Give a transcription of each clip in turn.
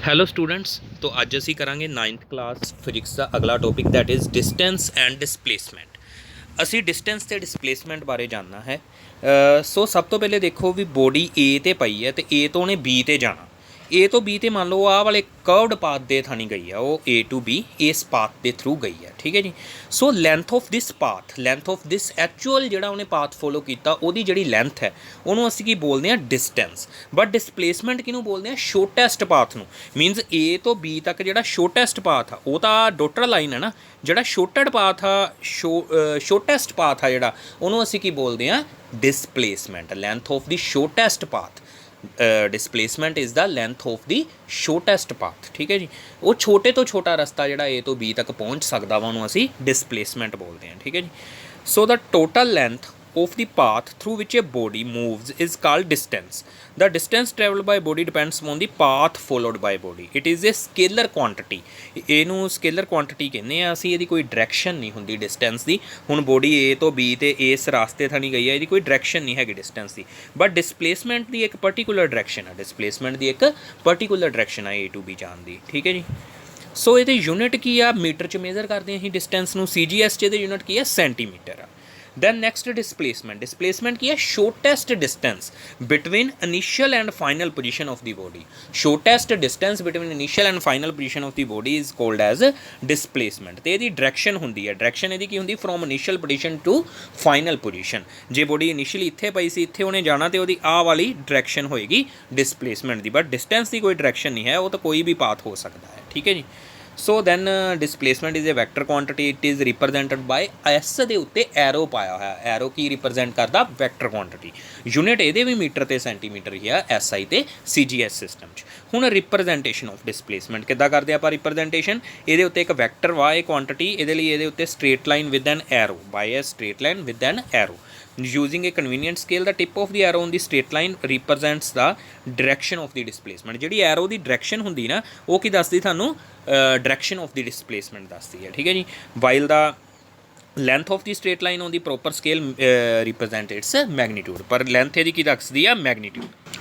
Hello students. तो ਅੱਜ ਅਸੀਂ ਕਰਾਂਗੇ 9th ਕਲਾਸ ਫਿਜ਼ਿਕਸ ਦਾ ਅਗਲਾ topic that is distance and displacement. ਅਸੀਂ ਡਿਸਟੈਂਸ ਤੇ ਡਿਸਪਲੇਸਮੈਂਟ ਬਾਰੇ ਜਾਣਨਾ ਹੈ। ਸੋ ਸਭ ਤੋਂ ਪਹਿਲੇ ਦੇਖੋ ਵੀ ਬੋਡੀ A ਤੇ ਪਈ ਹੈ ਤੇ A ਤੋਂ ਉਹਨੇ B ਤੇ ਜਾਣਾ। A ਤੋਂ B ਤੇ ਮੰਨ ਲਓ ਆਹ ਵਾਲੇ ਕਰਵਡ ਪਾਥ ਦੇ ਥਾਣੀ ਗਈ ਆ, ਉਹ A to B ਇਸ ਪਾਥ ਦੇ ਥਰੂ ਗਈ ਹੈ, ਠੀਕ ਹੈ ਜੀ। So length of this path, length of this actual ਜਿਹੜਾ ਉਹਨੇ ਪਾਥ ਫੋਲੋ ਕੀਤਾ ਉਹਦੀ ਜਿਹੜੀ ਲੈਂਥ ਹੈ ਉਹਨੂੰ ਅਸੀਂ ਕੀ ਬੋਲਦੇ ਹਾਂ, ਡਿਸਟੈਂਸ। ਬਟ ਡਿਸਪਲੇਸਮੈਂਟ ਕਿਹਨੂੰ ਬੋਲਦੇ ਹਾਂ, ਸ਼ੋਰਟੈਸਟ ਪਾਥ ਨੂੰ। ਮੀਨਸ A ਤੋਂ B ਤੱਕ ਜਿਹੜਾ ਛੋਟੈਸਟ ਪਾਥ ਆ ਉਹ ਤਾਂ ਡੋਟਰ ਲਾਈਨ ਹੈ ਨਾ, ਜਿਹੜਾ ਛੋਟਡ ਪਾਥ ਆ ਛੋਟੈਸਟ ਪਾਥ ਆ ਜਿਹੜਾ ਉਹਨੂੰ ਅਸੀਂ ਕੀ ਬੋਲਦੇ ਹਾਂ, displacement. Length of the shortest path, displacement is the length of the shortest path, ਠੀਕ ਹੈ ਜੀ। ਉਹ ਛੋਟੇ ਤੋਂ ਛੋਟਾ ਰਸਤਾ ਜਿਹੜਾ A ਤੋਂ B ਤੱਕ ਪਹੁੰਚ ਸਕਦਾ ਵਾ ਉਹਨੂੰ ਅਸੀਂ ਡਿਸਪਲੇਸਮੈਂਟ ਬੋਲਦੇ ਹਾਂ, ਠੀਕ ਹੈ ਜੀ। So the total length of the path through which a body moves is called distance. The distance travelled by body depends on the path followed by body. It is a scalar quantity. ਇਹਨੂੰ scaler quantity ਕਹਿੰਦੇ ਆ ਅਸੀਂ। ਇਹਦੀ ਕੋਈ direction ਨਹੀਂ ਹੁੰਦੀ distance ਦੀ। ਹੁਣ body A ਤੋਂ B ਤੇ ਇਸ ਰਾਸਤੇ ਥਾਣੀ ਗਈ ਹੈ, ਇਹਦੀ ਕੋਈ ਡਾਇਰੈਕਸ਼ਨ ਨਹੀਂ ਹੈਗੀ ਡਿਸਟੈਂਸ ਦੀ। ਬਟ ਡਿਸਪਲੇਸਮੈਂਟ ਦੀ ਇੱਕ ਪਰਟੀਕੂਲਰ ਡਾਇਰੈਕਸ਼ਨ ਆ, ਡਿਸਪਲੇਸਮੈਂਟ ਦੀ ਇੱਕ ਪਰਟੀਕੂਲਰ ਡਾਇਰੈਕਸ਼ਨ ਆ A to B ਜਾਣ ਦੀ, ਠੀਕ ਹੈ ਜੀ। ਸੋ ਇਹਦੇ ਯੂਨਿਟ ਕੀ ਆ, ਮੀਟਰ 'ਚ ਮੇਜ਼ਰ ਕਰਦੇ ਹਾਂ ਅਸੀਂ ਡਿਸਟੈਂਸ ਨੂੰ। CGS 'ਚ ਇਹਦੇ ਯੂਨਿਟ ਕੀ ਆ, ਸੈਂਟੀਮੀਟਰ ਆ। Then next displacement. Displacement ਕੀ ਹੈ, shortest distance between initial and final position of the body. Shortest distance between initial and final position of the body is called as displacement. ਤੇ ਇਹਦੀ direction ਹੁੰਦੀ ਹੈ, direction ਇਹਦੀ ਕੀ ਹੁੰਦੀ, from initial position to final position। ਜੇ body initially ਇੱਥੇ ਪਈ ਸੀ, ਇੱਥੇ ਉਹਨੇ ਜਾਣਾ ਤੇ ਉਹਦੀ ਆਹ ਵਾਲੀ ਡਾਇਰੈਕਸ਼ਨ ਹੋਏਗੀ ਡਿਸਪਲੇਸਮੈਂਟ ਦੀ। ਬਟ ਡਿਸਟੈਂਸ ਦੀ ਕੋਈ ਡਾਇਰੈਕਸ਼ਨ ਨਹੀਂ ਹੈ, ਉਹ ਤਾਂ ਕੋਈ ਵੀ ਪਾਥ ਹੋ ਸਕਦਾ ਹੈ, ਠੀਕ ਹੈ ਜੀ। So then displacement is a vector quantity. It is represented by S ਦੇ ਉੱਤੇ ਐਰੋ ਪਾਇਆ ਹੋਇਆ। ਐਰੋ ਕੀ ਰਿਪਰੈਜ਼ੈਂਟ ਕਰਦਾ, ਵੈਕਟਰ ਕੁਆਂਟੀਟੀ। ਯੂਨਿਟ ਇਹਦੇ ਵੀ ਮੀਟਰ ਤੇ ਸੈਂਟੀਮੀਟਰ ਹੀ ਆ SI ਤੇ CGS ਸਿਸਟਮ 'ਚ। ਹੁਣ ਰਿਪਰੈਜ਼ੈਂਟੇਸ਼ਨ ਆਫ ਡਿਸਪਲੇਸਮੈਂਟ ਕਿੱਦਾਂ ਕਰਦੇ ਆਪਾਂ ਰਿਪਰੈਜ਼ੈਂਟੇਸ਼ਨ, ਇਹਦੇ ਉੱਤੇ ਇੱਕ ਵੈਕਟਰ ਵਾ ਇਹ ਕੁਆਂਟੀਟੀ, ਇਹਦੇ ਲਈ ਇਹਦੇ ਉੱਤੇ straight line with an arrow, by a straight line with an arrow. Using a convenient scale, the tip of the arrow on the straight line represents the direction of the displacement. ਜਿਹੜੀ arrow ਦੀ direction ਹੁੰਦੀ ਨਾ ਉਹ ਕੀ ਦੱਸਦੀ ਤੁਹਾਨੂੰ, direction of the displacement ਦੱਸਦੀ ਹੈ, ਠੀਕ ਹੈ ਜੀ। While the length of the straight line on the proper scale represent it's magnitude. ਪਰ ਲੈਂਥ ਇਹਦੀ ਕੀ ਦੱਸਦੀ ਆ, ਮੈਗਨੀਟਿਊਡ।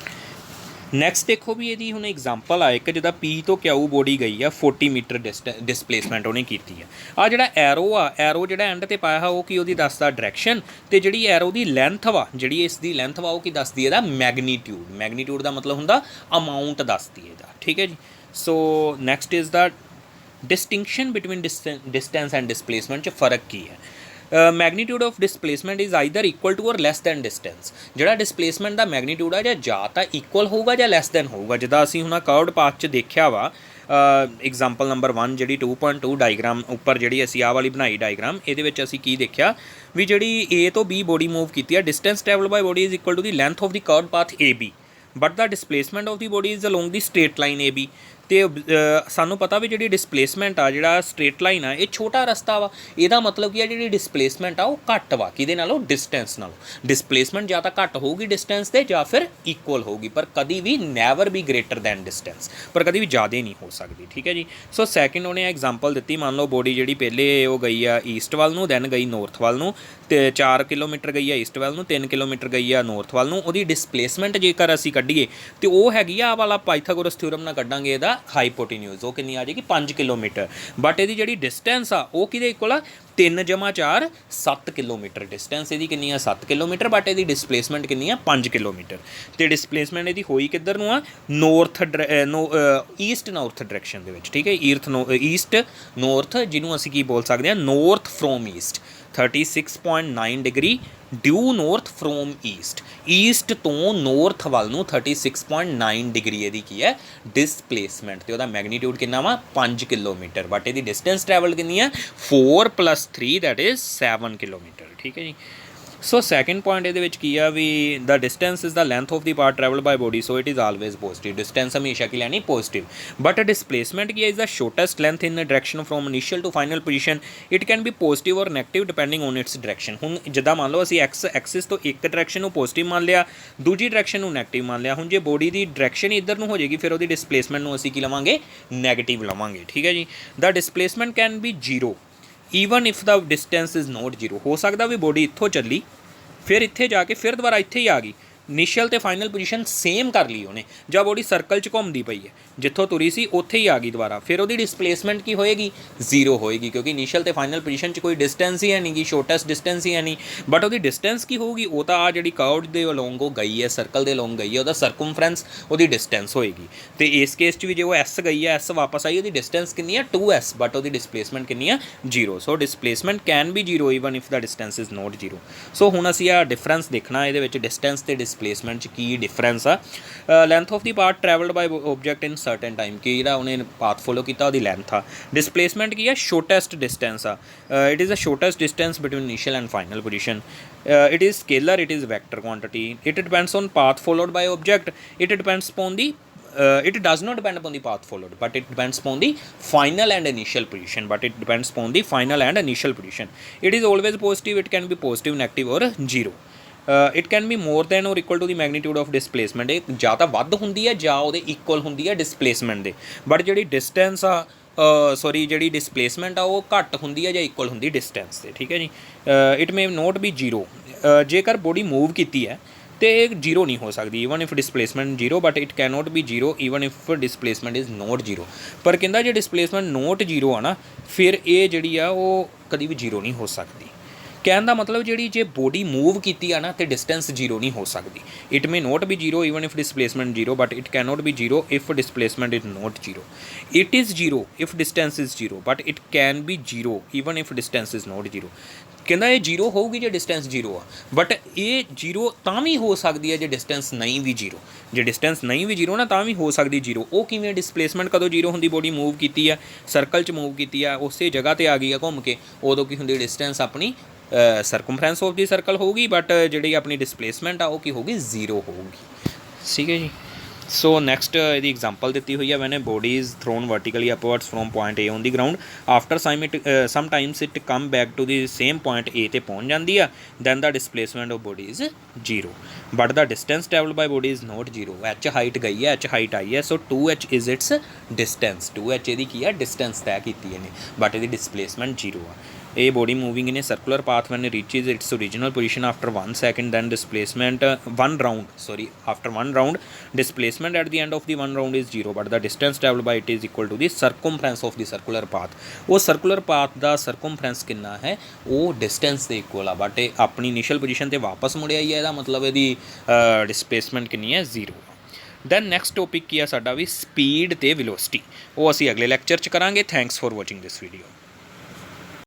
ਨੈਕਸਟ ਦੇਖੋ ਵੀ ਇਹਦੀ ਹੁਣ ਐਗਜ਼ਾਮਪਲ ਆ ਇੱਕ, ਜਿੱਦਾਂ P ਤੋਂ ਕਿਊ ਬੋਡੀ ਗਈ ਆ 40 ਮੀਟਰ ਡਿਸਪਲੇਸਮੈਂਟ ਉਹਨੇ ਕੀਤੀ ਆ। ਆ ਜਿਹੜਾ ਐਰੋ ਆ, ਐਰੋ ਜਿਹੜਾ ਐਂਡ ਤੇ ਪਾਇਆ ਉਹ ਕੀ ਉਹਦੀ ਦੱਸਦਾ, ਡਾਇਰੈਕਸ਼ਨ। ਤੇ ਜਿਹੜੀ ਐਰੋ ਦੀ ਲੈਂਥ ਵਾ, ਜਿਹੜੀ ਇਸ ਦੀ ਲੈਂਥ ਵਾ ਉਹ ਕੀ ਦੱਸਦੀ ਇਹਦਾ, ਮੈਗਨੀਟਿਊਡ। ਮੈਗਨੀਟਿਊਡ ਦਾ ਮਤਲਬ ਹੁੰਦਾ ਅਮਾਊਂਟ ਦੱਸਦੀ ਇਹਦਾ, ਠੀਕ ਹੈ ਜੀ। So next is the distinction between distance and displacement 'ਚ ਫਰਕ ਕੀ ਹੈ। Magnitude of displacement is either equal to or less than distance. ਜਿਹੜਾ ਡਿਸਪਲੇਸਮੈਂਟ ਦਾ ਮੈਗਨੀਟਿਊਡ ਆ ਜਾਂ ਤਾਂ ਇਕੁਅਲ ਹੋਊਗਾ ਜਾਂ ਲੈਸ ਦੈਨ ਹੋਊਗਾ। ਜਿੱਦਾਂ ਅਸੀਂ ਹੁਣ ਕਰਵਡ ਪਾਥ 'ਚ ਦੇਖਿਆ ਵਾ, ਐਗਜ਼ਾਮਪਲ ਨੰਬਰ 1 ਜਿਹੜੀ 2.2 ਡਾਇਗਰਾਮ ਉੱਪਰ ਜਿਹੜੀ ਅਸੀਂ ਆਹ ਵਾਲੀ ਬਣਾਈ ਡਾਇਗਰਾਮ, ਇਹਦੇ ਵਿੱਚ ਅਸੀਂ ਕੀ ਦੇਖਿਆ ਵੀ ਜਿਹੜੀ A ਤੋਂ B ਬੋਡੀ ਮੂਵ ਕੀਤੀ ਆ, distance travel by body is equal to the length of the curved path AB, but the displacement of the body is along the straight line AB। ਤੇ ਸਾਨੂੰ ਪਤਾ ਵੀ ਜਿਹੜੀ ਡਿਸਪਲੇਸਮੈਂਟ ਆ, ਜਿਹੜਾ straight line ਆ, ਇਹ ਛੋਟਾ ਰਸਤਾ ਵਾ। ਇਹਦਾ ਮਤਲਬ ਕੀ ਆ, ਜਿਹੜੀ ਡਿਸਪਲੇਸਮੈਂਟ ਆ ਉਹ ਘੱਟ ਵਾ ਕਿਹਦੇ ਨਾਲੋਂ, ਡਿਸਟੈਂਸ ਨਾਲੋਂ। ਡਿਸਪਲੇਸਮੈਂਟ ਜਾਂ ਤਾਂ ਘੱਟ ਹੋਊਗੀ ਡਿਸਟੈਂਸ ਤੇ ਜਾਂ ਫਿਰ ਇਕੁਅਲ ਹੋਊਗੀ, ਪਰ ਕਦੀ ਵੀ ਨੈਵਰ ਵੀ ਗ੍ਰੇਟਰ ਦੈਨ ਡਿਸਟੈਂਸ, ਪਰ ਕਦੀ ਵੀ ਜ਼ਿਆਦਾ ਨਹੀਂ ਹੋ ਸਕਦੀ, ਠੀਕ ਹੈ ਜੀ। ਸੋ ਸੈਕਿੰਡ ਉਹਨੇ ਐਗਜ਼ਾਮਪਲ ਦਿੱਤੀ, ਮੰਨ ਲਓ ਬੋਡੀ ਜਿਹੜੀ ਪਹਿਲੇ ਉਹ ਗਈ ਆ ਈਸਟ ਵੱਲ ਨੂੰ, ਦੈਨ ਗਈ ਨੌਰਥ ਵੱਲ ਨੂੰ, ਤੇ 4 ਕਿਲੋਮੀਟਰ ਗਈ ਆ ਈਸਟ ਵੱਲ ਨੂੰ, 3 ਕਿਲੋਮੀਟਰ ਗਈ ਆ ਨੌਰਥ ਵੱਲ ਨੂੰ। ਉਹਦੀ ਡਿਸਪਲੇਸਮੈਂਟ ਜੇਕਰ ਅਸੀਂ ਕੱਢੀਏ ਤੇ ਉਹ ਹੈਗੀ ਆ ਵਾਲਾ ਪਾਈਥਾਗੋਰਸ ਥਿਊਰਮ ਨਾਲ ਕੱਢਾਂਗੇ ਇਹਦਾ ਹਾਈਪੋਟੀਨਿਊਜ਼, ਉਹ ਕਿੰਨੀ ਆ ਜਾਏਗੀ, 5 ਕਿਲੋਮੀਟਰ। ਬਟ ਇਹਦੀ ਜਿਹੜੀ ਡਿਸਟੈਂਸ ਆ ਉਹ ਕਿਹਦੇ ਇਕੁਅਲ ਆ, 3 + 4 7 ਕਿਲੋਮੀਟਰ। ਡਿਸਟੈਂਸ ਇਹਦੀ ਕਿੰਨੀ ਆ, 7 ਕਿਲੋਮੀਟਰ, ਬਟ ਇਹਦੀ ਡਿਸਪਲੇਸਮੈਂਟ ਕਿੰਨੀ ਆ, 5 ਕਿਲੋਮੀਟਰ। ਤੇ ਡਿਸਪਲੇਸਮੈਂਟ ਇਹਦੀ ਹੋਈ ਕਿੱਧਰ ਨੂੰ ਆ, ਈਸਟ ਨੌਰਥ ਡਾਇਰੈਕਸ਼ਨ ਦੇ ਵਿੱਚ, ਠੀਕ ਹੈ। ਈਸਟ ਨੌਰਥ, ਜਿਹਨੂੰ ਅਸੀਂ ਕੀ ਬੋਲ ਸਕਦੇ ਹਾਂ, north from east, 36.9 degree due north from east. East ਤੋਂ ਨੌਰਥ ਵੱਲ ਨੂੰ 36.9 ਡਿਗਰੀ ਇਹਦੀ ਕੀ ਹੈ, ਡਿਸਪਲੇਸਮੈਂਟ। ਤੇ ਉਹਦਾ ਮੈਗਨੀਟਿਊਡ ਕਿੰਨਾ ਵਾ, 5 ਕਿਲੋਮੀਟਰ। ਬਟ ਇਹਦੀ ਡਿਸਟੈਂਸ ਟਰੈਵਲ ਕਿੰਨੀ ਆ, 4 + 3 ਦੈਟ ਇਜ਼ 7 ਕਿਲੋਮੀਟਰ, ਠੀਕ ਹੈ ਜੀ। ਸੋ ਸੈਕਿੰਡ ਪੁਆਇੰਟ ਇਹਦੇ ਵਿੱਚ ਕੀ ਆ ਵੀ the distance is the length of the part travel by body, so it is always positive. Distance ਹਮੇਸ਼ਾ ਕੀ ਲੈਣੀ, ਪੋਜ਼ਿਟਿਵ। ਬਟ ਡਿਸਪਲੇਸਮੈਂਟ ਕੀ ਹੈ, is the shortest length in direction from initial to final position. It can be positive or negative depending on its direction. ਹੁਣ ਜਿੱਦਾਂ ਮੰਨ ਲਓ ਅਸੀਂ ਐਕਸ ਐਕਸਿਸ ਤੋਂ ਇੱਕ ਡਾਇਰੈਕਸ਼ਨ ਨੂੰ ਪੋਜ਼ਿਟਿਵ ਮੰਨ ਲਿਆ, ਦੂਜੀ ਡਾਇਰੈਕਸ਼ਨ ਨੂੰ ਨੈਗੇਟਿਵ ਮੰਨ ਲਿਆ। ਹੁਣ ਜੇ ਬੋਡੀ ਦੀ ਡਾਇਰੈਕਸ਼ਨ ਇੱਧਰ ਨੂੰ ਹੋ ਜਾਏਗੀ ਫਿਰ ਉਹਦੀ ਡਿਸਪਲੇਸਮੈਂਟ ਨੂੰ ਅਸੀਂ ਕੀ ਲਵਾਂਗੇ, ਨੈਗੇਟਿਵ ਲਵਾਂਗੇ, ਠੀਕ ਹੈ ਜੀ। The displacement can be 0 even if the distance is not 0। ਹੋ ਸਕਦਾ ਵੀ ਬੋਡੀ ਇੱਥੋਂ ਚੱਲੀ, ਫਿਰ ਇੱਥੇ ਜਾ ਕੇ ਫਿਰ ਦੁਬਾਰਾ ਇੱਥੇ ਹੀ ਆ ਗਈ, ਇਨੀਸ਼ੀਅਲ ਤੇ ਫਾਈਨਲ ਪੋਜੀਸ਼ਨ ਸੇਮ ਕਰ ਲਈ ਉਹਨੇ, ਜਾਂ ਬੋਡੀ ਸਰਕਲ 'ਚ ਘੁੰਮਦੀ ਪਈ ਹੈ। ਜਿੱਥੋਂ ਤੁਰੀ ਸੀ ਉੱਥੇ ਹੀ ਆ ਗਈ ਦੁਬਾਰਾ, ਫਿਰ ਉਹਦੀ ਡਿਸਪਲੇਸਮੈਂਟ ਕੀ ਹੋਏਗੀ, ਜ਼ੀਰੋ ਹੋਏਗੀ, ਕਿਉਂਕਿ ਇਨੀਸ਼ੀਅਲ ਤੇ ਫਾਈਨਲ ਪੋਜੀਸ਼ਨ 'ਚ ਕੋਈ ਡਿਸਟੈਂਸ ਹੀ ਹੈ ਨਹੀਂ ਗੀ, ਸ਼ੋਰਟੈਸਟ ਡਿਸਟੈਂਸ ਹੀ ਹੈ ਨਹੀਂ। ਬਟ ਉਹਦੀ ਡਿਸਟੈਂਸ ਕੀ ਹੋਊਗੀ, ਉਹ ਤਾਂ ਆ ਜਿਹੜੀ ਕਰਵ ਦੇ ਅਲੋਂਗ ਉਹ ਗਈ ਹੈ, ਸਰਕਲ ਦੇ ਅਲੋਂਗ ਗਈ ਹੈ, ਉਹਦਾ ਸਰਕਮਫਰੈਂਸ ਉਹਦੀ ਡਿਸਟੈਂਸ ਹੋਏਗੀ। ਤੇ ਇਸ ਕੇਸ 'ਚ ਵੀ ਜੇ ਉਹ ਐਸ ਗਈ ਹੈ, ਐਸ ਵਾਪਸ ਆਈ, ਉਹਦੀ ਡਿਸਟੈਂਸ ਕਿੰਨੀ ਹੈ, 2s, ਬਟ ਉਹਦੀ ਡਿਸਪਲੇਸਮੈਂਟ ਕਿੰਨੀ ਹੈ, zero. So displacement can be zero even if the distance is not zero. So ਹੁਣ ਅਸੀਂ ਆ ਡਿਫਰੈਂਸ ਦੇਖਣਾ ਇਹਦੇ ਵਿੱਚ, ਡਿਸਟੈਂਸ ਤੇ ਡਿਸਪਲੇਸਮੈਂਟ 'ਚ ਕੀ ਡਿਫਰੈਂਸ ਆ। Length of the path travelled by object in certain time, ਕਿ ਜਿਹੜਾ ਉਹਨੇ ਪਾਥ ਫੋਲੋ ਕੀਤਾ ਉਹਦੀ ਲੈਂਥ ਆ। ਡਿਸਪਲੇਸਮੈਂਟ ਕੀ ਆ, ਛੋਟੈਸਟ ਡਿਸਟੈਂਸ ਆ, it is a shortest distance between initial and final position. It is scalar, it is vector quantity, it depends on path followed by object, it depends upon the it does not depend upon the path followed, but it depends upon the final and initial position, it is always positive, it can be positive, negative or zero. It can be more than or equal to the magnitude of displacement, ਇਹ ਜਾਂ ਤਾਂ ਵੱਧ ਹੁੰਦੀ ਹੈ ਜਾਂ ਉਹਦੇ equal ਹੁੰਦੀ ਹੈ ਡਿਸਪਲੇਸਮੈਂਟ ਦੇ। ਬਟ ਜਿਹੜੀ ਡਿਸਟੈਂਸ ਆ ਜਿਹੜੀ ਡਿਸਪਲੇਸਮੈਂਟ ਆ ਉਹ ਘੱਟ ਹੁੰਦੀ ਹੈ ਜਾਂ ਇਕੁਅਲ ਹੁੰਦੀ ਡਿਸਟੈਂਸ ਦੇ, ਠੀਕ ਹੈ ਜੀ। It may not be zero, ਜੇਕਰ ਬੋਡੀ ਮੂਵ ਕੀਤੀ ਹੈ ਤੇ ਇਹ ਜ਼ੀਰੋ ਨਹੀਂ ਹੋ ਸਕਦੀ, even if displacement zero, but it can not be zero even if displacement is not zero. ਪਰ ਕਹਿੰਦਾ ਜੇ ਡਿਸਪਲੇਸਮੈਂਟ ਨੋਟ ਜ਼ੀਰੋ ਆ ਨਾ, ਫਿਰ ਇਹ ਜਿਹੜੀ ਆ ਉਹ ਕਦੀ ਵੀ ਜ਼ੀਰੋ ਨਹੀਂ ਹੋ ਸਕਦੀ। ਕਹਿਣ ਦਾ ਮਤਲਬ ਜਿਹੜੀ ਜੇ ਬੋਡੀ ਮੂਵ ਕੀਤੀ ਆ ਨਾ ਤੇ ਡਿਸਟੈਂਸ ਜ਼ੀਰੋ ਨਹੀਂ ਹੋ ਸਕਦੀ। It may not be zero even if displacement zero, but it can not be zero if displacement is not zero. It is zero if distance is zero, but it can be zero even if distance is not zero. ਕਹਿੰਦਾ ਇਹ zero ਹੋਊਗੀ ਜੇ distance zero ਆ, but ਇਹ zero ਤਾਂ ਵੀ ਹੋ ਸਕਦੀ ਹੈ ਜੇ ਡਿਸਟੈਂਸ ਨਹੀਂ ਵੀ ਜ਼ੀਰੋ। ਜੇ ਡਿਸਟੈਂਸ ਨਹੀਂ ਵੀ ਜ਼ੀਰੋ ਨਾ ਤਾਂ ਵੀ ਹੋ ਸਕਦੀ ਜ਼ੀਰੋ। ਉਹ ਕਿਵੇਂ, ਡਿਸਪਲੇਸਮੈਂਟ ਕਦੋਂ ਜ਼ੀਰੋ ਹੁੰਦੀ, ਬੋਡੀ ਮੂਵ ਕੀਤੀ ਆ, ਸਰਕਲ 'ਚ ਮੂਵ ਕੀਤੀ ਆ, ਉਸੇ ਜਗ੍ਹਾ 'ਤੇ ਆ ਗਈ ਆ ਘੁੰਮ ਕੇ, ਉਦੋਂ ਕੀ ਹੁੰਦੀ, ਡਿਸਟੈਂਸ ਆਪਣੀ ਸਰਕਮਫਰੈਂਸ ਆਫ ਦੀ ਸਰਕਲ ਹੋਊਗੀ, ਬਟ ਜਿਹੜੀ ਆਪਣੀ ਡਿਸਪਲੇਸਮੈਂਟ ਆ ਉਹ ਕੀ ਹੋਊਗੀ, ਜ਼ੀਰੋ ਹੋਊਗੀ, ਠੀਕ ਹੈ ਜੀ। ਸੋ ਨੈਕਸਟ ਇਹਦੀ ਐਗਜ਼ਾਮਪਲ ਦਿੱਤੀ ਹੋਈ ਹੈ, when a body is thrown vertically upwards from point A on the ground, after some times it come back to the same point A 'ਤੇ ਪਹੁੰਚ ਜਾਂਦੀ ਆ, then the displacement of body is zero, but the distance travelled by body is not zero. H height ਗਈ ਹੈ, H height ਆਈ ਹੈ, ਸੋ 2h is it's distance, 2h ਇਹਦੀ ਕੀ ਹੈ, distance ਤੈਅ ਕੀਤੀ ਇਹਨੇ, ਬਟ ਇਹਦੀ ਡਿਸਪਲੇਸਮੈਂਟ ਜ਼ੀਰੋ ਆ। A body moving in a circular path when it reaches its original position after 1 second, then displacement after one round, displacement at the end of the one round is zero, but the distance travelled by it is equal to the circumference of the circular path। वो circular path ਦਾ circumference ਕਿੰਨਾ ਹੈ, ਉਹ distance ਦੇ equal ਆ, but ਇਹ ਆਪਣੀ initial position 'ਤੇ ਵਾਪਸ ਮੁੜਿਆ ਹੀ ਹੈ, ਇਹਦਾ ਮਤਲਬ ਇਹਦੀ ਡਿਸਪਲੇਸਮੈਂਟ ਕਿੰਨੀ ਹੈ, ਜ਼ੀਰੋ। ਦੈਨ ਨੈਕਸਟ ਟੋਪਿਕ ਕੀ ਆ ਸਾਡਾ ਵੀ, ਸਪੀਡ ਅਤੇ ਵੈਲੋਸਿਟੀ, ਉਹ ਅਸੀਂ ਅਗਲੇ ਲੈਕਚਰ 'ਚ ਕਰਾਂਗੇ। Thanks for watching this video.